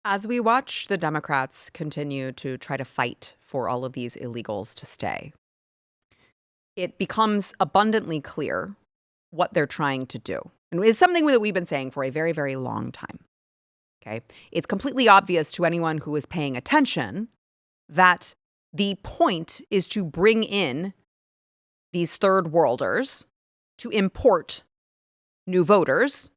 As we watch the Democrats continue to try to fight for all of these illegals to stay, it becomes abundantly clear what they're trying to do. And it's something that we've been saying for a very, very long time. Okay. It's completely obvious to anyone who is paying attention that the point is to bring in these third worlders to import new voters.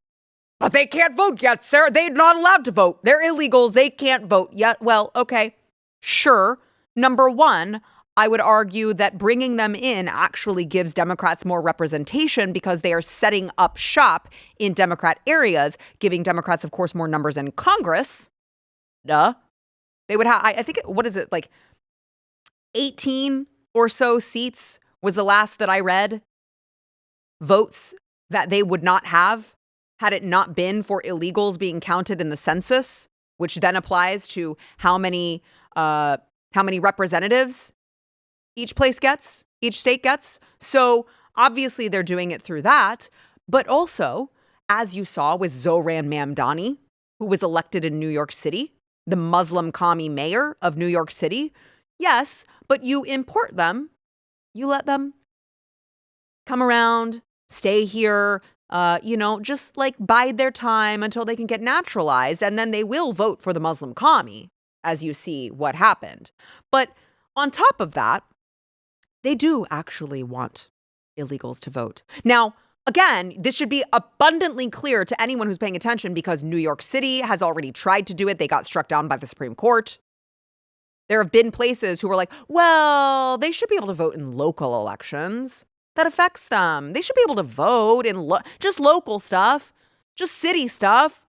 But they can't vote yet, Sarah. They're not allowed to vote. They're illegals. They can't vote yet. Well, okay, sure. Number one, I would argue that bringing them in actually gives Democrats more representation because they are setting up shop in Democrat areas, giving Democrats, of course, more numbers in Congress. Duh. They would have, I think, what is it, like 18 or so seats was the last that I read, votes that they would not have had it not been for illegals being counted in the census, which then applies to how many representatives each place gets, each state gets. So obviously they're doing it through that. But also, as you saw with Zohran Mamdani, who was elected in New York City, the Muslim commie mayor of New York City. Yes, but you import them. You let them come around, stay here, just like bide their time until they can get naturalized. And then they will vote for the Muslim commie, as you see what happened. But on top of that, they do actually want illegals to vote. Now, again, this should be abundantly clear to anyone who's paying attention because New York City has already tried to do it. They got struck down by the Supreme Court. There have been places who were like, well, they should be able to vote in local elections. That affects them. They should be able to vote in just local stuff, just city stuff,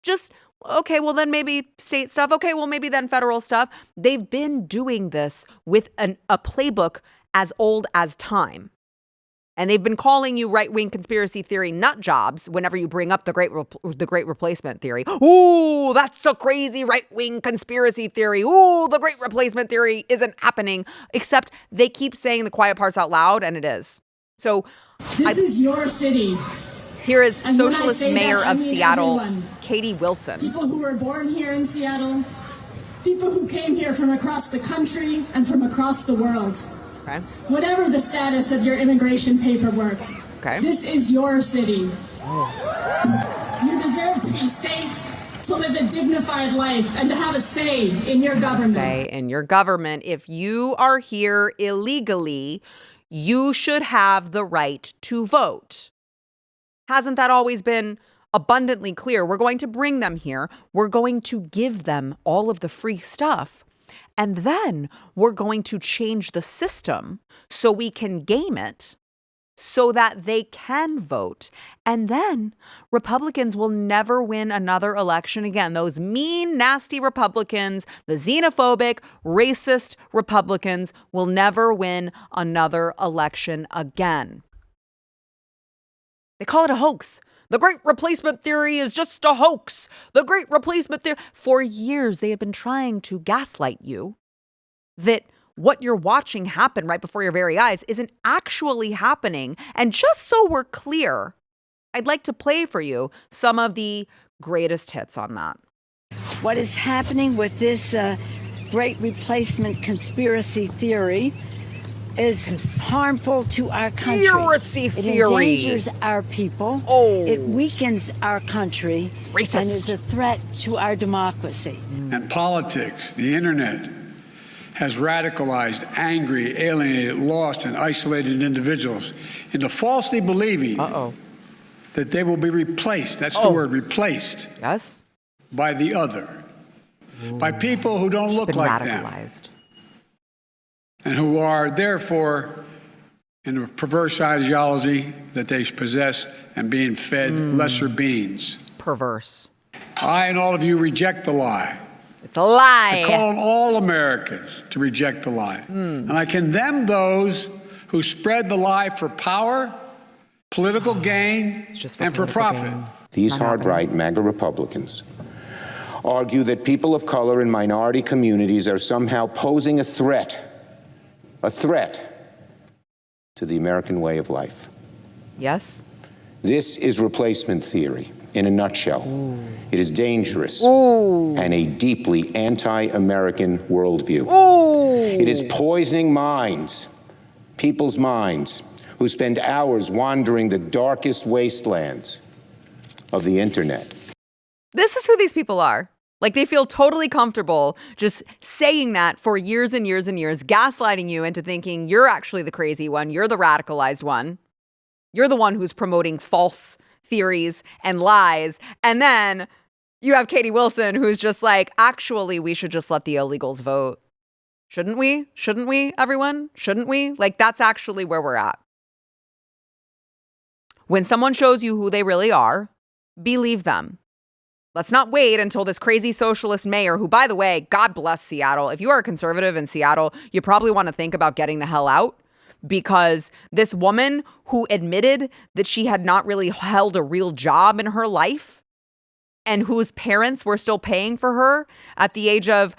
just, okay, well, then maybe state stuff. Okay, well, maybe then federal stuff. They've been doing this with a playbook as old as time. And they've been calling you right-wing conspiracy theory nut jobs whenever you bring up the great replacement theory. Ooh, that's a crazy right-wing conspiracy theory. Ooh, the great replacement theory isn't happening. Except they keep saying the quiet parts out loud, and it is. So this is your city. Here is socialist mayor of Seattle, Katie Wilson. People who were born here in Seattle, people who came here from across the country and from across the world. Okay. Whatever the status of your immigration paperwork, This is your city. Oh. You deserve to be safe, to live a dignified life, and to have a say in your government. Say in your government. If you are here illegally, you should have the right to vote. Hasn't that always been abundantly clear? We're going to bring them here. We're going to give them all of the free stuff. And then we're going to change the system so we can game it so that they can vote. And then Republicans will never win another election again. Those mean, nasty Republicans, the xenophobic, racist Republicans will never win another election again. They call it a hoax. The great replacement theory is just a hoax. The great replacement theory. For years, they have been trying to gaslight you that what you're watching happen right before your very eyes isn't actually happening. And just so we're clear, I'd like to play for you some of the greatest hits on that. What is happening with this great replacement conspiracy theory is harmful to our country. Conspiracy theory. It endangers our people. Oh. It weakens our country. It's racist. And is a threat to our democracy. And politics, the internet, has radicalized, angry, alienated, lost, and isolated individuals into falsely believing that they will be replaced. That's the word, replaced. Yes. By the other. By people who don't look like them. And who are, therefore, in a perverse ideology that they possess and being fed lesser beings. Perverse. I and all of you reject the lie. It's a lie. I call on all Americans to reject the lie. And I condemn those who spread the lie for power, political gain, and for profit. These hard-right MAGA Republicans argue that people of color and minority communities are somehow posing a threat to the American way of life. Yes. This is replacement theory. in a nutshell. It is dangerous and a deeply anti-American worldview. It is poisoning minds, people's minds, who spend hours wandering the darkest wastelands of the internet. This is who these people are. Like, they feel totally comfortable just saying that for years and years and years, gaslighting you into thinking you're actually the crazy one. You're the radicalized one. You're the one who's promoting false theories and lies. And then you have Katie Wilson, who's just like, actually, we should just let the illegals vote. Shouldn't we? Shouldn't we, everyone? Shouldn't we? Like, that's actually where we're at. When someone shows you who they really are, believe them. Let's not wait until this crazy socialist mayor, who, by the way, God bless Seattle. If you are a conservative in Seattle, you probably want to think about getting the hell out, because this woman who admitted that she had not really held a real job in her life and whose parents were still paying for her at the age of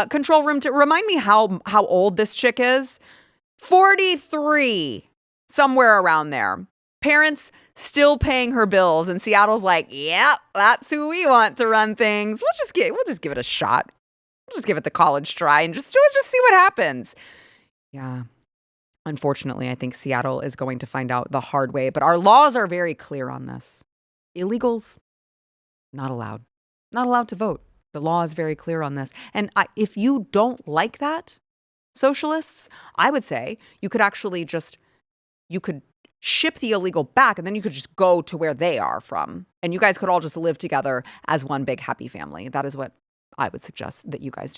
control room to remind me how old this chick is. 43, somewhere around there. Parents still paying her bills, and Seattle's like, yep, that's who we want to run things. We'll just give it a shot. We'll just give it the college try and just see what happens. Yeah. Unfortunately, I think Seattle is going to find out the hard way, but our laws are very clear on this. Illegals, not allowed. Not allowed to vote. The law is very clear on this. And if you don't like that, socialists, I would say you could ship the illegal back, and then you could just go to where they are from. And you guys could all just live together as one big happy family. That is what I would suggest that you guys do.